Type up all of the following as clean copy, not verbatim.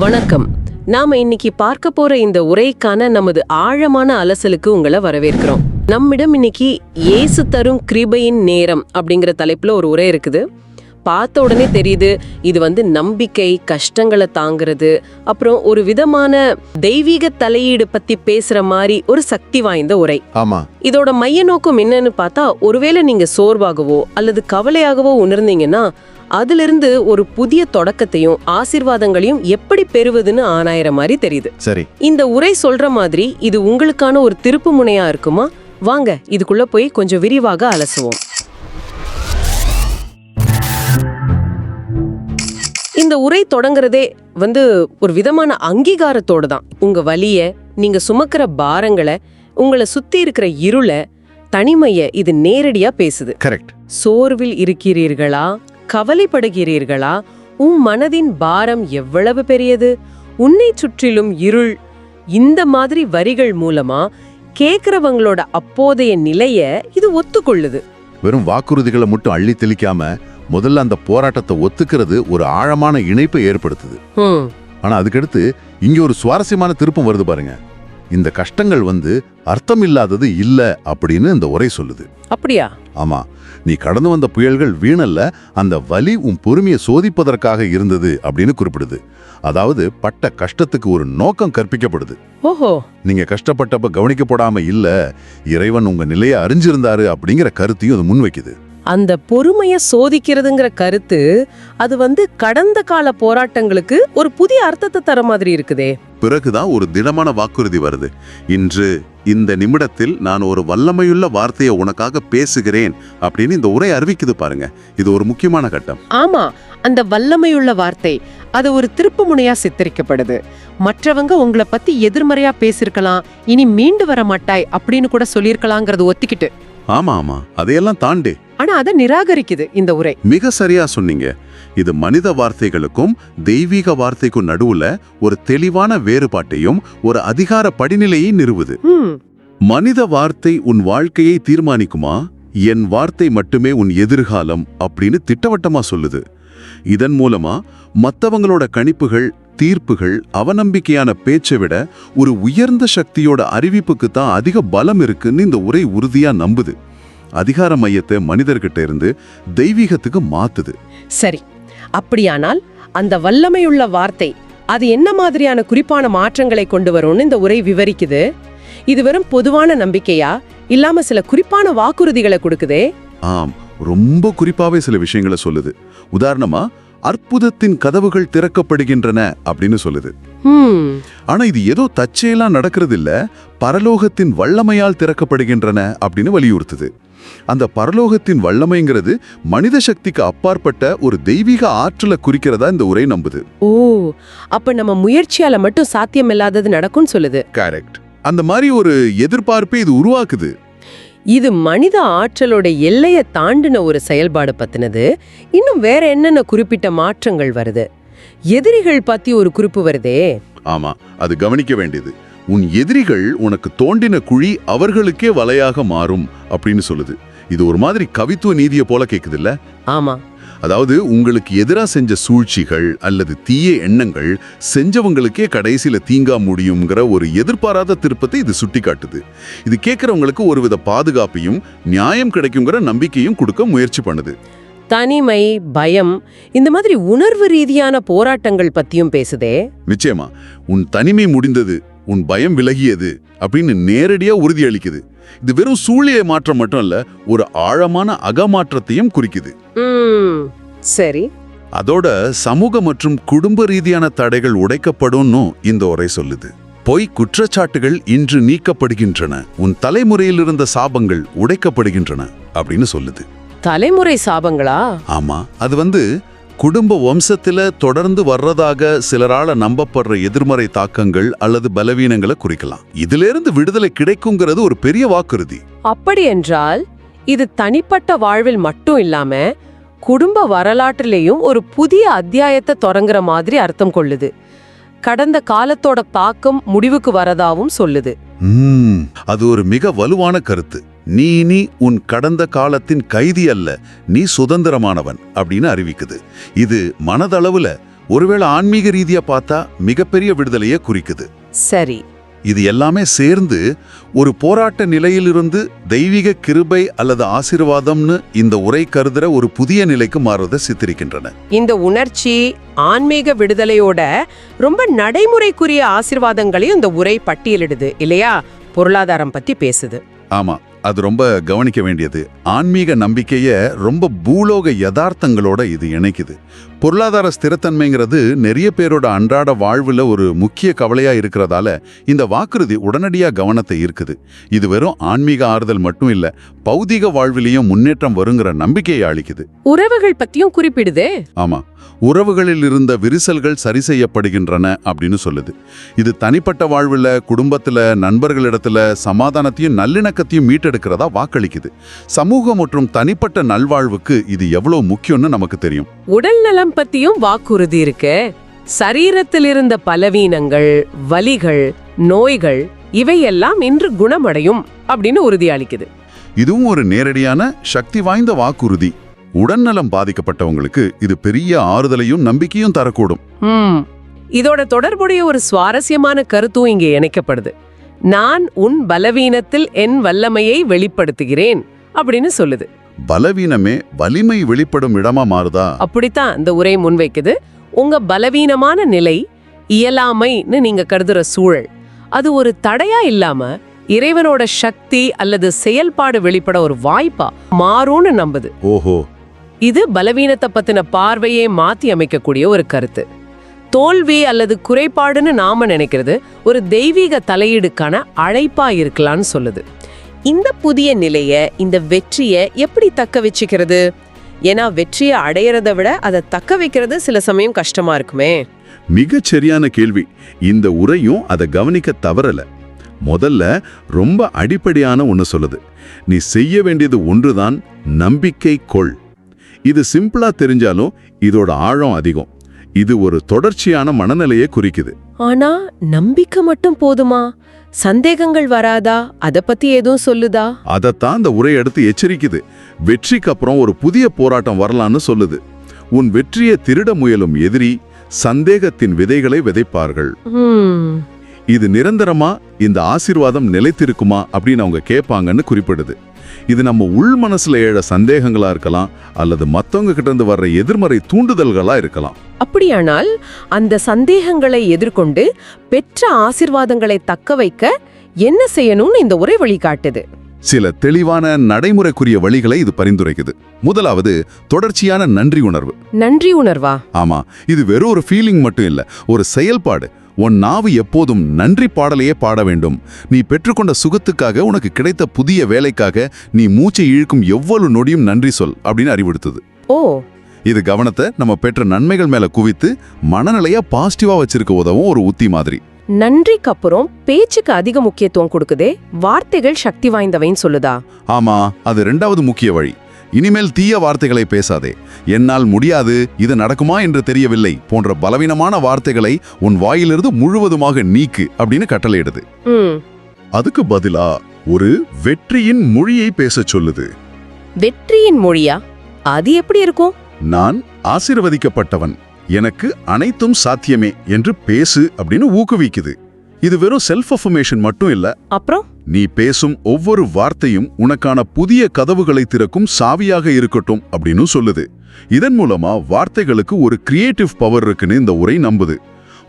வணக்கம். நாம இன்னைக்கு பார்க்க போற இந்த உரைக்கான நமது ஆழமான அலசலுக்கு உங்களை வரவேற்கிறோம். நம்மிடம் இன்னைக்கு இயேசு தரும் கிருபையின் நேரம் அப்படிங்கிற தலைப்புல ஒரு உரை இருக்குது. பார்த்த உடனே தெரியுது இது நம்பிக்கை, கஷ்டங்களை தாங்கிறது, அப்புறம் ஒரு விதமான தெய்வீக தலையீடு பத்தி பேசுற மாதிரி ஒரு சக்தி வாய்ந்த உரை. ஆமா. இதோட மைய நோக்கம் என்னன்னு பார்த்தா, ஒருவேளை நீங்க சோர்வாகவோ அல்லது கவலையாகவோ உணர்ந்தீங்கன்னா அதிலிருந்து ஒரு புதிய தொடக்கத்தையும் ஆசீர்வாதங்களையும் எப்படி பெறுவதுன்னு ஆனாயிர மாதிரி தெரியுது. சரி, இந்த உரை சொல்ற மாதிரி இது உங்களுக்கான ஒரு திருப்பு முனையா இருக்குமா? வாங்க இதுக்குள்ள போய் கொஞ்சம் விரிவாக அலசுவோம். இந்த உரை தொடங்குறதே ஒரு விதமான அங்கீகாரத்தோடு தான். உங்க வலிய, நீங்க சுமக்கிற பாரங்களை, உங்களை சுத்தி இருக்கிற இருளை, தனிமைய இது நேரடியா பேசுது. கரெக்ட். சோர்வில் இருக்கிறீர்களா? கவலைப்படுகிறீர்களா? உன் மனதின் பாரம் எவ்வளவு பெரியது? உன்னை சுற்றிலும் இருள். இந்த மாதிரி வரிகள் மூலமா கேக்குறவங்களோட அப்போதைய நிலைய இது ஒத்துக்கொள்ளுது. வெறும் வாக்குறுதிகளை மட்டும் அள்ளி தெளிக்காம முதல்ல அந்த போராட்டத்தை ஒத்துக்கிறது ஒரு ஆழமான இணைப்பை ஏற்படுத்துது. ஆனா அதுக்கடுத்து இங்க ஒரு சுவாரஸ்யமான திருப்பம் வருது பாருங்க. இந்த கஷ்டங்கள் அர்த்தம் இல்லாதது இல்ல அப்படின்னு இந்த உரை சொல்லுது. அப்படியா? ஆமா, நீ கடந்து வந்த புயல்கள் வீணல்ல, அந்த வலி உன் பொறுமையை சோதிப்பதற்காக இருந்தது அப்படின்னு குறிப்பிடுது. அதாவது பட்ட கஷ்டத்துக்கு ஒரு நோக்கம் கற்பிக்கப்படுது. ஓஹோ. நீங்க கஷ்டப்பட்டப்ப கவனிக்கப்படாம இல்ல, இறைவன் உங்க நிலையை அறிஞ்சிருந்தாரு அப்படிங்கிற கருத்தையும் அது முன்வைக்குது. அந்த பொறுமைய சோதிக்கிறதுங்கிற கருத்து அது கடந்த கால போராட்டங்களுக்கு ஒரு புதிய அர்த்தத்தை தர மாதிரி இருக்குதே. பிறகுதான் ஒரு திடமான வாக்குறுதி வருது. இன்று இந்த நிமிடத்தில் நான் ஒரு வல்லமையுள்ள வார்த்தையை உனக்காக பேசுகிறேன் அப்படின்னு இந்த உரை அறிவிக்குது பாருங்க. இது ஒரு முக்கியமான கட்டம். ஆமா, அந்த வல்லமையுள்ள வார்த்தை அது ஒரு திருப்பு முனையா சித்தரிக்கப்படுது. மற்றவங்க உங்களை பத்தி எதிர்மறையா பேசிருக்கலாம், இனி மீண்டு வர மாட்டாய் அப்படின்னு கூட சொல்லிருக்கலாங்கிறது ஒத்திக்கிட்டு. ஆமா ஆமா, அதையெல்லாம் தாண்டி ஆனா அதை நிராகரிக்குது இந்த உரை. மிக சரியா சொன்னீங்க. இது மனித வார்த்தைகளுக்கும் தெய்வீக வார்த்தைக்கும் நடுவுல ஒரு தெளிவான வேறுபாட்டையும் ஒரு அதிகார படிநிலையை நிறுவுது. மனித வார்த்தை உன் வாழ்க்கையை தீர்மானிக்குமா, என் வார்த்தை மட்டுமே உன் எதிர்காலம் அப்படின்னு திட்டவட்டமா சொல்லுது. இதன் மூலமா மத்தவங்களோட கணிப்புகள், தீர்ப்புகள், அவநம்பிக்கையான பேச்சை விட ஒரு உயர்ந்த சக்தியோட அறிவிப்புக்கு தான் அதிக பலம் இருக்குன்னு இந்த உரை உறுதியா நம்புது. அதிகார மையத்தை மனிதர்கிட்ட இருந்து தெய்வீகத்துக்கு மாத்துது. சரி, அப்படியானால் அந்த வல்லமையுள்ள வார்த்தை அது என்ன மாதிரியான குறிப்பான மாற்றங்களை கொண்டு வரும்னு இந்த உரை விவரிக்குது. இது வெறும் பொதுவான நம்பிக்கையா, இல்லாம சில குறிப்பான வாக்குறுதிகளை கொடுக்குதே? ஆம், ரொம்ப குறிப்பாவே சில விஷயங்களை சொல்லுது. உதாரணமா, அற்புதத்தின் கதவுகள் திறக்கப்படுகின்றன அப்படின்னு சொல்லுது. ஆனா இது ஏதோ தற்செயலா நடக்கிறது இல்ல, பரலோகத்தின் வல்லமையால் திறக்கப்படுகின்றன அப்படின்னு வலியுறுத்துது. அந்த பரலோகத்தின் வல்லமைங்கிறது மனித சக்திக்கு அப்பாற்பட்ட ஒரு தெய்வீக ஆற்றலை குறிக்கிறதா இந்த உரை நம்புது. ஓ, அப்ப நம்ம முயற்சியால மட்டும் சாத்தியம் இல்லாதது நடக்கும்னு சொல்லுது. கரெக்ட். அந்த மாதிரி ஒரு எதிர்பார்ப்பை இது உருவாக்குது. இது மனித ஆற்றலோட எல்லையை தாண்டின ஒரு செயல்பாடு பத்தினது. இன்னும் வேற என்னென்ன குறிப்பிட்ட மாற்றங்கள் வருது? எதிரிகள் பத்தி ஒரு குறிப்பு வருதே. ஆமா, அது கவனிக்க வேண்டியது. உன் எதிரிகள் உனக்கு தோண்டின குழி அவர்களுக்கே வலையாக மாறும் அப்படின்னு சொல்லுது. இது ஒரு மாதிரி கவித்துவ நீதியை போல கேக்குது இல்ல? ஆமா. அதாவது உங்களுக்கு எதிராக செஞ்ச சூழ்ச்சிகள் அல்லது தீய எண்ணங்கள் செஞ்சவங்களுக்கே கடைசியில தீங்கா முடியுங்கிற ஒரு எதிர்பாராத திருப்பத்தை இது சுட்டி காட்டுது. இது கேட்கறவங்களுக்கு ஒருவித பாதுகாப்பையும் நியாயம் கிடைக்குங்கிற நம்பிக்கையும் கொடுக்க முயற்சி பண்ணுது. தனிமை, பயம், இந்த மாதிரி உணர்வு ரீதியான போராட்டங்கள் பத்தியும் பேசுதே. நிச்சயமா, உன் தனிமை முடிந்தது, உன் பயம் விலகியது அப்படின்னு நேரடியா உறுதியளிக்குது. இது வெறும் சூழ்நிலை மாற்றம் மட்டும் இல்ல, ஒரு ஆழமான அகமாற்றத்தையும் குறிக்குது. சரி. அதோட சமூக மற்றும் குடும்ப ரீதியான தடைகள் உடைக்கப்படும் இந்த உரை சொல்லுது. பொய் குற்றச்சாட்டுகள் இன்று நீக்கப்படுகின்றன, உன் தலைமுறையில் இருந்த சாபங்கள் உடைக்கப்படுகின்றன அப்படின்னு சொல்லுது. தலைமுறை சாபங்களா? ஆமா, அது குடும்ப வம்சத்துல தொடர்ந்து வர்றதாக சிலரால நம்பப்படுற எதிர்மறை தாக்கங்கள் அல்லது பலவீனங்களை குறிக்கலாம். இதுல இருந்து விடுதலை கிடைக்குங்கிறது ஒரு பெரிய வாக்குறுதி. அப்படி என்றால் இது தனிப்பட்ட வாழ்வில் மட்டும் இல்லாம குடும்ப வரலாற்றிலேயும் ஒரு புதிய அத்தியாயத்தை தொடங்குற மாதிரி அர்த்தம் கொள்ளுது. கடந்த காலத்தோட தாக்கம் முடிவுக்கு வரதாவும் சொல்லுது. அது ஒரு மிக வலுவான கருத்து. நீ உன் கடந்த காலத்தின் கைதி அல்ல, நீ சுதந்திரமானவன் அப்படின்னு அறிவிக்குது. இது மனதளவுல ஒருவேளை ஆன்மீக ரீதியா பார்த்தா மிகப்பெரிய விடுதலையை குறிக்குது. சரி. இது எல்லாமே சேர்ந்து ஒரு போராட்ட நிலையிலிருந்து தெய்வீக கிருபை அல்லது ஆசீர்வாதம்னு இந்த உரை கருதுற ஒரு புதிய நிலைக்கு மாறுவதை சித்தரிக்கின்றன. இந்த உணர்ச்சி ஆன்மீக விடுதலையோட ரொம்ப நடைமுறைக்குரிய ஆசீர்வாதங்களையும் இந்த உரை பட்டியலிடுது இல்லையா? பொருளாதாரம் பத்தி பேசுது. ஆமா, அது ரொம்ப கவனிக்க வேண்டியது. ஆன்மீக நம்பிக்கைய ரொம்ப பூலோக யதார்த்தங்களோட இது இணைக்குது. பொருளாதார ஸ்திரத்தன்மைங்கிறது நிறைய பேரோட அன்றாட வாழ்வுல ஒரு முக்கிய கவலையா இருக்கிறதால இந்த வாக்குறுதி உடனடியா கவனத்தை ஈர்க்குது. இது வெறும் ஆன்மீக ஆறுதல் மட்டும் இல்ல, பௌதிக வாழ்விலையும் முன்னேற்றம் வருங்கிற நம்பிக்கையை அளிக்குது. உறவுகள் பத்தியும் குறிப்பிடுதே. ஆமா, உறவுகளில் இருந்த விரிசல்கள் சரி செய்யப்படுகின்றன அப்படின்னு சொல்லுது. இது தனிப்பட்ட வாழ்வுல, குடும்பத்துல, நண்பர்களிடத்துல சமாதானத்தையும் நல்லிணக்கத்தையும் மீட்டெடுக்கிறதா வாக்களிக்குது. சமூக மற்றும் தனிப்பட்ட நல்வாழ்வுக்கு இது எவ்வளவு முக்கியம்னு நமக்கு தெரியும். உடல் நலம் பத்தியும் வாக்குறுதி இருக்கு. சரீரத்தில் இருந்த பலவீனங்கள், வலிகள், நோய்கள் இவையெல்லாம் இன்று குணமடையும் அப்படின்னு உறுதியளிக்குது. இதுவும் ஒரு நேரடியான சக்தி வாய்ந்த வாக்குறுதி. உடல்நலம் பாதிக்கப்பட்டவங்களுக்கு இது பெரிய ஆறுதலையும் நம்பிக்கையும் தரக்கூடும். இதோட தொடர்புடைய ஒரு சுவாரஸ்யமான கருத்தும் இங்கே இணைக்கப்படுது. நான் உன் பலவீனத்தில் என் வல்லமையை வெளிப்படுத்துகிறேன் அப்படின்னு சொல்லுது. பலவீனமே வலிமை வெளிப்படும் இடமா மாறுதா? அப்படித்தான் இந்த உரை முன்வைக்குது. உங்க பலவீனமான நிலை, இயலாமைன்னு நீங்க கருதுற சூழல், அது ஒரு தடையா இல்லாம இறைவனோட சக்தி அல்லது செயல்பாடு வெளிப்பட ஒரு வாய்ப்பா மாறும்னு நம்புது. ஓஹோ, இது பலவீனத்தை பத்தின பார்வையே மாத்தி அமைக்கக்கூடிய ஒரு கருத்து. தோல்வி அல்லது குறைபாடுன்னு நாம நினைக்கிறது ஒரு தெய்வீக தலையீடுக்கான அழைப்பா இருக்கலாம்னு சொல்லுது. இந்த புதிய நிலைய, இந்த வெற்றியை எப்படி தக்க வச்சுக்கிறது? ஏன்னா வெற்றியை அடையறதை விட அதை தக்க வைக்கிறது சில சமயம் கஷ்டமா இருக்குமே. மிகச் சரியான கேள்வி. இந்த உரையும் அதை கவனிக்க தவறல. முதல்ல ரொம்ப அடிப்படையான ஒன்று சொல்லுது. நீ செய்ய வேண்டியது ஒன்றுதான், நம்பிக்கை கொள். இது சிம்பிளா தெரிஞ்சாலும் இதோட ஆழம் அதிகம். இது ஒரு தொடர்ச்சியான மனநிலையை குறிக்குது. ஆனா நம்பிக்கை மட்டும் போதுமா? சந்தேகங்கள் வராதா? அத பத்தி எதுவும் சொல்லுதா? அதத்தான் இந்த உரை எடுத்து எச்சரிக்குது. வெற்றிக்கு அப்புறம் ஒரு புதிய போராட்டம் வரலான்னு சொல்லுது. உன் வெற்றியை திருட முயலும் எதிரி சந்தேகத்தின் விதைகளை விதைப்பார்கள். இது நிரந்தரமா, இந்த ஆசீர்வாதம் நிலைத்திருக்குமா அப்படின்னு அவங்க கேட்பாங்கன்னு குறிப்பிடுது. இது நம்ம உள் மனசுல எழ சந்தேகங்களா இருக்கலாம், அல்லது மத்தவங்க கிட்ட இருந்து வர்ற எதிர்மறை தூண்டுதல்களா இருக்கலாம். அப்படியானால் அந்த சந்தேகங்களை எதிர்கொண்டு பெற்ற ஆசீர்வாதங்களை தக்க வைக்க என்ன செய்யணும்னு இந்த உரை வழிகாட்டுது. சில தெளிவான நடைமுறைக்குரிய வழிகளை இது பரிந்துரைக்குது. முதலாவது, தொடர்ச்சியான நன்றி உணர்வு. நன்றி உணர்வா? ஆமா, இது வெறும் ஒரு ஃபீலிங் மட்டும் இல்ல, ஒரு செயல்பாடு. உன் நாவு எப்போதும் நன்றி பாடலையே பாட வேண்டும். நீ பெற்றுக்கொண்ட சுகத்துக்காக, உனக்கு கிடைத்த புதிய வேலைக்காக நீ மூச்சை இழுக்கும் எவ்வளவு நொடியும் நன்றி சொல் அப்படின்னு அறிவுறுத்துது. ஓ, இது கவனத்தை நம்ம பெற்ற நன்மைகள் மேல குவித்து மனநிலையா பாசிட்டிவா வச்சிருக்க உதவும் ஒரு உத்தி மாதிரி. நன்றிக்கு அப்புறம் பேச்சுக்கு அதிக முக்கியத்துவம் கொடுக்குதே, வார்த்தைகள் சக்தி வாய்ந்தவைன்னு சொல்லுதா? ஆமா, அது ரெண்டாவது முக்கிய வழி. இனிமேல் தீய வார்த்தைகளை பேசாதே. என்னால் முடியாது, இது நடக்குமா என்று தெரியவில்லை போன்ற பலவீனமான வார்த்தைகளை உன் வாயிலிருந்து முழுவதுமாக நீக்கு அப்படின்னு கட்டளையிடுது. அதுக்கு பதிலா ஒரு வெற்றியின் மொழியை பேச சொல்லுது. வெற்றியின் மொழியா? அது எப்படி இருக்கும்? நான் ஆசீர்வதிக்கப்பட்டவன், எனக்கு அனைத்தும் சாத்தியமே என்று பேசு அப்படின்னு ஊக்குவிக்குது. இது வெறும் செல்ஃப் அஃபர்மேஷன் மட்டும் இல்ல. அப்புறம் நீ பேசும் ஒவ்வொரு வார்த்தையும் உனக்கான புதிய கதவுகளை திறக்கும் சாவியாக இருக்கட்டும் அப்படின்னு சொல்லுது. இதன் மூலமா வார்த்தைகளுக்கு ஒரு கிரியேட்டிவ் பவர் இருக்குன்னு இந்த உரை நம்புது.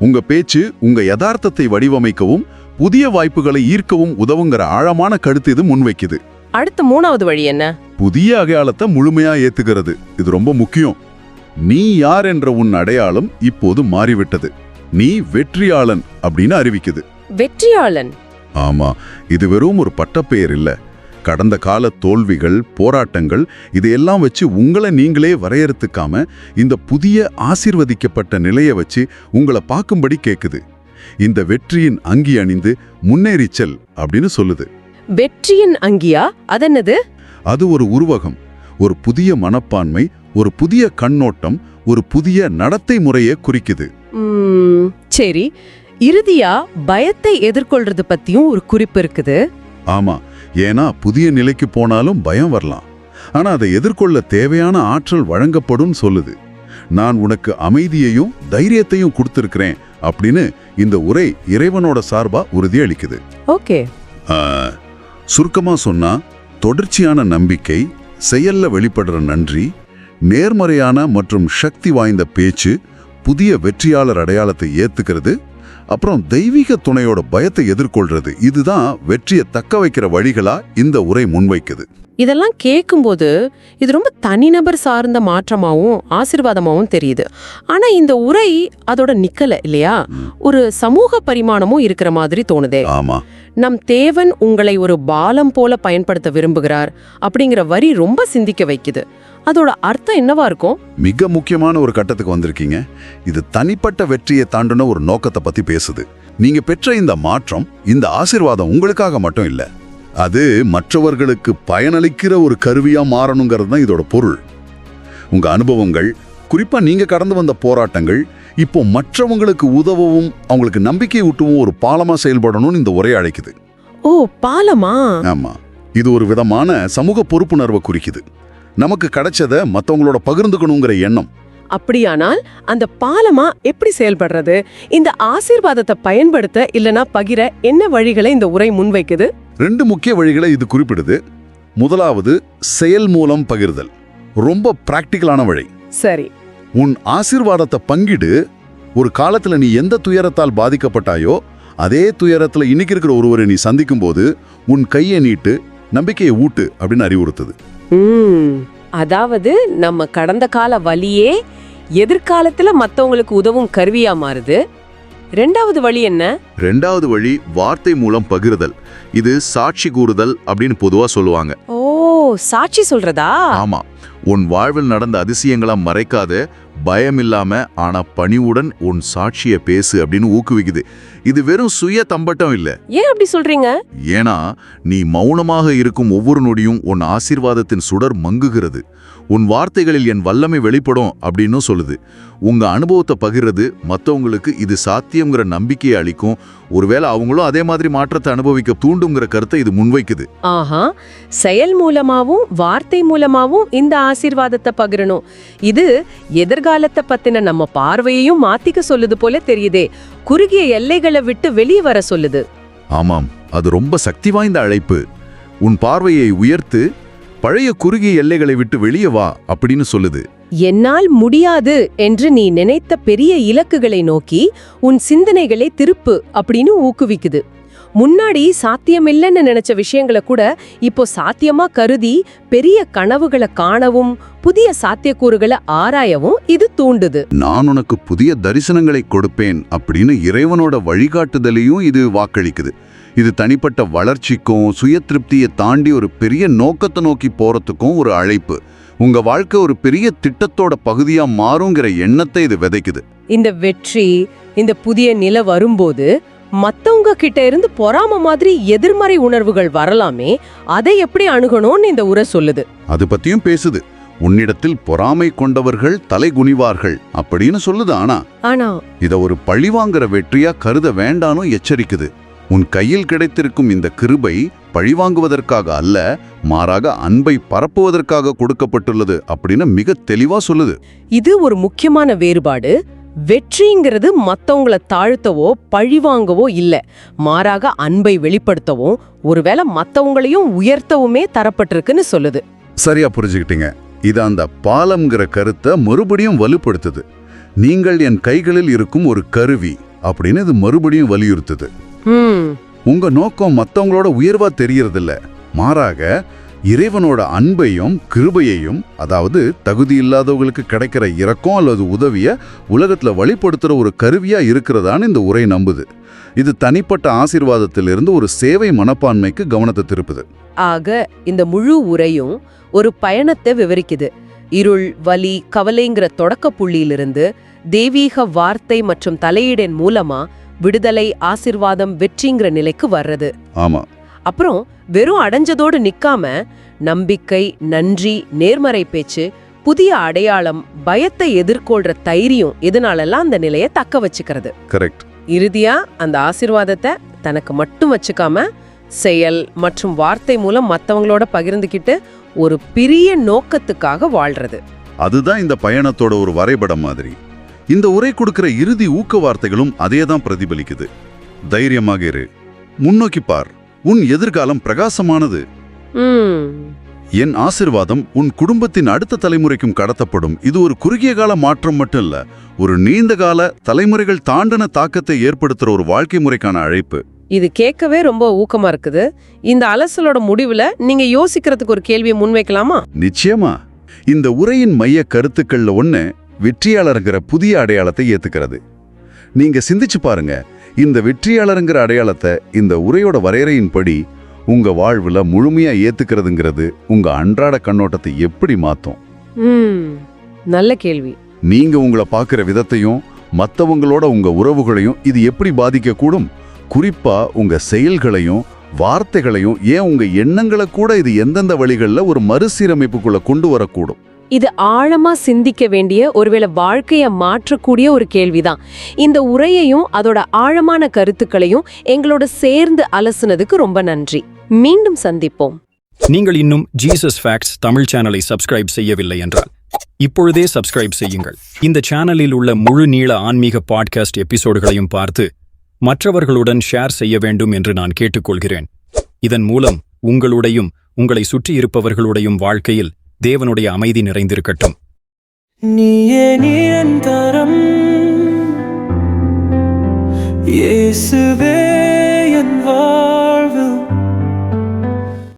உங்க பேச்சு உங்க யதார்த்தத்தை வடிவமைக்கவும் புதிய வாய்ப்புகளை ஈர்க்கவும் உதவுங்கிற ஆழமான கருத்து இது முன்வைக்குது. அடுத்த மூணாவது வழி என்ன? புதிய அடையாளத்தை முழுமையா ஏத்துக்கிறது. இது ரொம்ப முக்கியம். நீ யார் என்ற உன் அடையாளம் இப்போது மாறிவிட்டது. நீ வெற்றியாளன் அப்படின்னு அறிவிக்குது. வெற்றியாளன்? ஆமா, இது வெறும் ஒரு பட்டப்பெயர் இல்ல. கடந்த கால தோல்விகள், போராட்டங்கள் இதையெல்லாம் வச்சு உங்களை நீங்களே வரையறுத்துக்காம இந்த புதிய ஆசீர்வதிக்கப்பட்ட நிலையை வச்சு உங்களை பார்க்கும்படி கேக்குது. இந்த வெற்றியின் அங்கி அணிந்து முன்னேறி செல் அப்படின்னு சொல்லுது. வெற்றியின் அங்கியா? அதென்னது? அது ஒரு உருவகம், ஒரு புதிய மனப்பான்மை, ஒரு புதிய கண்ணோட்டம், ஒரு புதிய நடத்தை முறையை குறிக்குது. சரி, இறுதியா பயத்தை எதிர்கொள்றது பத்தியும் ஒரு குறிப்பு இருக்குது. ஆமா, ஏன்னா புதிய நிலைக்கு போனாலும் பயம் வரலாம். ஆனா அதை எதிர்கொள்ள தேவையான ஆற்றல் வழங்கப்படும் சொல்லுது. நான் உனக்கு அமைதியையும் தைரியத்தையும் கொடுத்திருக்கிறேன் அப்படின்னு இந்த உரை இறைவனோட சார்பா உறுதி அளிக்குது. ஓகே, சுருக்கமா சொன்னா, தொடர்ச்சியான நம்பிக்கை, செயல்ல வெளிப்படுற நன்றி, நேர்மறையான மற்றும் சக்தி வாய்ந்த பேச்சு, புதிய வெற்றியாளர் அடையாளத்தை ஏத்துக்கிறது, அப்புறம் தெய்வீக துணையோட பயத்தை எதிர்கொள்றது, இதுதான் வெற்றியை தக்க வைக்கிற வழிகளா இந்த உரை முன்வைக்குது. இதெல்லாம் கேட்கும்போது இது ரொம்ப தனிநபர் சார்ந்த மாற்றமாவும் ஆசீர்வாதமாவும் தெரியுது. ஆனா இந்த உரை அதோட நிக்கல இல்லையா, ஒரு சமூக பரிமாணமும் இருக்கிற மாதிரி தோணுதே. ஆமா, நம் தேவன் உங்களை ஒரு பாலம் போல பயன்படுத்த விரும்புகிறார் அப்படிங்கிற வரி ரொம்ப சிந்திக்க வைக்குது. அதோட அர்த்தம் என்னவா இருக்கும்? மிக முக்கியமான ஒரு கட்டத்துக்கு வந்திருக்கீங்க. இது தனிப்பட்ட வெற்றியை தாண்டின ஒரு நோக்கத்தை பத்தி பேசுது. நீங்க பெற்ற இந்த மாற்றம், இந்த ஆசீர்வாதம் உங்களுக்காக மட்டும் இல்ல, அது மற்றவர்களுக்கு பயனளிக்கிற ஒரு கருவியா மாறணுங்கிறது தான் இதோட பொருள். உங்க அனுபவங்கள், குறிப்பா நீங்க கடந்து வந்த போராட்டங்கள், இப்போ மற்றவங்களுக்கு உதவவும் அவங்களுக்கு நம்பிக்கை ஊட்டவும் ஒரு பாலமா செயல்படணும்னு இந்த உரை அழைக்குது. ஓ, பாலமா? ஆமா, இது ஒரு விதமான சமூக பொறுப்புணர்வை குறிக்குது. நமக்கு கிடைச்சதை மற்றவங்களோட பகிர்ந்துக்கணுங்கிற எண்ணம். அப்படியானால் அந்த பாலமா எப்படி செயல்படுறது? இந்த ஆசீர்வாதத்தை பயன்படுத்த இல்லனா பகிர என்ன வழிகளை இந்த உரை முன்வைக்குது? 2 முக்கிய வழிகளை இது குறிப்பிடுது. முதலாவது, செயல் மூலம் பகிர்தல். ரொம்ப பிராக்டிக்கலான வழி. சரி, உன் ஆசீர்வாதத்தை பங்கிடு. ஒரு காலத்துல நீ எந்த துயரத்தால் பாதிக்கப்பட்டாயோ அதே துயரத்துல இன்னைக்கு இருக்கிற ஒருவரை நீ சந்திக்கும் போது உன் கையை நீட்டு, நம்பிக்கையை ஊட்டு அப்படின்னு அறிவுறுத்துது. அதாவது நம்ம கடந்த கால வலியே எதிர்காலத்துல மத்தவங்களுக்கு உதவும் கருவியா மாறுது. 2வது வழி என்ன? 2வது வழி வார்த்தை மூலம் பகிர்தல். இது சாட்சி கூறுதல் அப்படின்னு பொதுவா சொல்லுவாங்க. ஓ, சாட்சி சொல்றதா? ஆமா, உன் வாழ்வில் நடந்த அதிசயங்களா மறைக்காத, பயம் இல்லாம ஆனா பணிவுடன் உன் சாட்சிய பேசு அப்படின்னு ஊக்குவிக்குது. இது வெறும் சுய தம்பட்டம் இல்ல. ஏன் அப்படி சொல்றீங்க? ஏன்னா நீ மௌனமாக இருக்கும் ஒவ்வொரு நொடியும் உன் ஆசீர்வாதத்தின் சுடர் மங்குகிறது. உன் வார்த்தைகளில் என் வல்லமை வெளிப்படும் அப்படின்னு சொல்லுது. உங்க அனுபவத்தை பகிர்றது மற்றவங்களுக்கு இது சாத்தியம்ங்கிற நம்பிக்கையை அளிக்கும். ஒருவேளை அவங்களும் அதே மாதிரி மாற்றத்தை அனுபவிக்க தூண்டுங்கிற கருத்தை இது முன்வைக்குது. ஆஹா, செயல் மூலமாவும் வார்த்தை மூலமாவும் இந்த ஆசீர்வாதத்தை பகிரணும். இது எதிர்காலத்தை பத்தின நம்ம பார்வையையும் மாத்திக்க சொல்லுது போல தெரியுதே. குறுகிய எல்லைகளை விட்டு வெளியே வர சொல்லுது. ஆமாம், அது ரொம்ப சக்தி வாய்ந்த அழைப்பு. உன் பார்வையை உயர்த்து, பழைய குறுகிய எல்லைகளை விட்டு வெளியே வா அப்படின்னு சொல்லுது. என்னால் முடியாது என்று நீ நினைத்த பெரிய இலக்குகளை நோக்கி உன் சிந்தனைகளை திருப்பு அப்படின்னு ஊக்குவிக்குது. முன்னாடி சாத்தியமில்லைன்னு நினைச்ச விஷயங்களை கூட இப்போ சாத்தியமா கருதி பெரிய கனவுகளை காணவும் புதிய சாத்தியக்கூறுகளை ஆராயவும் இது தூண்டுது. நான் உனக்கு புதிய தரிசனங்களை கொடுப்பேன் அப்படின்னு இறைவனோட வழிகாட்டுதலையும் இது வாக்களிக்குது. இது தனிப்பட்ட வளர்ச்சிக்கும் சுய திருப்தியை தாண்டி ஒரு பெரிய நோக்கத்தை நோக்கி போறதுக்கும் ஒரு அழைப்பு. உங்க வாழ்க்கை ஒரு பெரிய திட்டத்தோட பகுதியா மாறுங்கிற எண்ணத்தை இது விதைக்குது. இந்த வெற்றி, இந்த புதிய நிலை வரும்போது மத்தவங்க கிட்ட இருந்து பொறாம மாதிரி எதிர்மறை உணர்வுகள் வரலாமே, அதை எப்படி அணுகணும்னு இந்த உரை சொல்லுது. அது பத்தியும் பேசுது. உன்னிடத்தில் பொறாமை கொண்டவர்கள் தலை குனிவார்கள் அப்படின்னு சொல்லுது. ஆனா இத ஒரு பழிவாங்கிற வெற்றியா கருத வேண்டான்னு எச்சரிக்குது. உன் கையில் கிடைத்திருக்கும் இந்த கிருபை பழிவாங்குவதற்காக அல்ல, மாறாக அன்பை பரப்புவதற்காக கொடுக்கப்பட்டுள்ளது அப்படின்னு மிக தெளிவா சொல்லுது. இது ஒரு முக்கியமான வேறுபாடு. வெற்றிங்கிறது மத்தவங்கள தாழ்த்தவோ பழிவாங்கவோ இல்ல, மாறாக அன்பை வெளிப்படுத்தவும் ஒருவேளை மத்தவங்களையும் உயர்த்தவுமே தரப்பட்டிருக்குன்னு சொல்லுது. சரியா புரிஞ்சுக்கிட்டீங்க. இது அந்த பாலம்ங்கிற கருத்தை மறுபடியும் வலுப்படுத்துது. நீங்கள் என் கைகளில் இருக்கும் ஒரு கருவி அப்படின்னு இது மறுபடியும் வலியுறுத்துது. உங்க நோக்கம் மத்தவங்களோட உயர்வா தெரியறதில்ல, மாறாக இறைவனோட அன்பையும் கிருபையையும், அதாவது தகுதி இல்லாதவங்களுக்கு கிடைக்கிற இரக்கம் அல்லது உதவிய உலகத்துல வழிபடுத்துற ஒரு கருவியா இருக்கிறதான்னு இந்த உரை நம்புது. இது தனிப்பட்ட ஆசீர்வாதத்திலிருந்து ஒரு சேவை மனப்பான்மைக்கு கவனத்தை திருப்புது. ஆக இந்த முழு உரையும் ஒரு பயணத்தை விவரிக்குது. இருள், வலி, கவலைங்கிற தொடக்க புள்ளியிலிருந்து தெய்வீக வார்த்தை மற்றும் தலையீடின் மூலமா விடுதலை, ஆசீர்வாதம், வெற்றிங்கிற நிலைக்கு வர்றது. ஆமா. அப்புறம் வெறும் அடைஞ்சதோடு நிக்காம நம்பிக்கை, நன்றி, நேர்மறை பேச்சு, புதிய அடையாளம், பயத்தை எதிர்கொள்ற தைரியம், இதனாலெல்லாம் அந்த நிலையை தக்க வச்சுக்கிறது. கரெக்ட். இறுதியா அந்த ஆசீர்வாதத்தை தனக்கு மட்டும் வச்சுக்காம செயல் மற்றும் வார்த்தை மூலம் மத்தவங்களோட பகிர்ந்துக்கிட்டு ஒரு பெரிய நோக்கத்துக்காக வாழ்றது. அதுதான் இந்த பயணத்தோட ஒரு வரைபடம் மாதிரி. இந்த உரை கொடுக்கிற இறுதி ஊக்க வார்த்தைகளும் அதே தான் பிரதிபலிக்குது. தைரியமாக இரு, முன்னோக்கி பார், உன் எதிர்காலம் பிரகாசமானது. என் ஆசிர்வாதம் உன் குடும்பத்தின் அடுத்த தலைமுறைக்கும் கடத்தப்படும். இது ஒரு குறுகிய கால மாற்றம் மட்டும் இல்ல, ஒரு நீண்ட கால தலைமுறைகள் தாண்டின தாக்கத்தை ஏற்படுத்துற ஒரு வாழ்க்கை முறைக்கான அழைப்பு. இது கேட்கவே ரொம்ப ஊக்கமா இருக்குது. இந்த அலசலோட முடிவுல நீங்க யோசிக்கிறதுக்கு ஒரு கேள்வியை முன்வைக்கலாமா? நிச்சயமா. இந்த உரையின் மைய கருத்துக்கள்ல ஒண்ணு வெற்றியாளருங்கிற புதிய அடையாளத்தை ஏத்துக்கிறது. நீங்க சிந்திச்சு பாருங்க, இந்த வெற்றியாளருங்கிற அடையாளத்தை இந்த உரையோட வரையறையின்படி உங்க வாழ்வுல முழுமையா ஏத்துக்கிறதுங்கிறது உங்க அன்றாட கண்ணோட்டத்தை எப்படி மாத்தும்? நல்ல கேள்வி. நீங்க உங்களை பார்க்கிற விதத்தையும் மத்தவங்களோட உங்க உறவுகளையும் இது எப்படி பாதிக்க கூடும்? குறிப்பா உங்க செயல்களையும் வார்த்தைகளையும், ஏன் உங்க எண்ணங்களை கூட இது எந்தெந்த வழிகள்ல ஒரு மறுசீரமைப்புக்குள்ள கொண்டு வரக்கூடும்? இது ஆழமா சிந்திக்க வேண்டிய, ஒருவேளை வாழ்க்கைய மாற்றக்கூடிய ஒரு கேள்விதான். இந்த உரையையும் அதோட ஆழமான கருத்துக்களையும் எங்களோட சேர்ந்து அலசுனதுக்கு ரொம்ப நன்றி. மீண்டும் சந்திப்போம். நீங்கள் இன்னும் ஜீசஸ் ஃபேக்ட்ஸ் தமிழ் சேனலை சப்ஸ்கிரைப் செய்யவில்லை என்றால் இப்பொழுதே சப்ஸ்கிரைப் செய்யுங்கள். இந்த சேனலில் உள்ள முழு நீள ஆன்மீக பாட்காஸ்ட் எபிசோடுகளையும் பார்த்து மற்றவர்களுடன் ஷேர் செய்ய வேண்டும் என்று நான் கேட்டுக்கொள்கிறேன். இதன் மூலம் உங்களுடையும் உங்களை சுற்றி இருப்பவர்களுடையும் வாழ்க்கையில் தேவனுடைய அமைதி நிறைந்திருக்கட்டும்.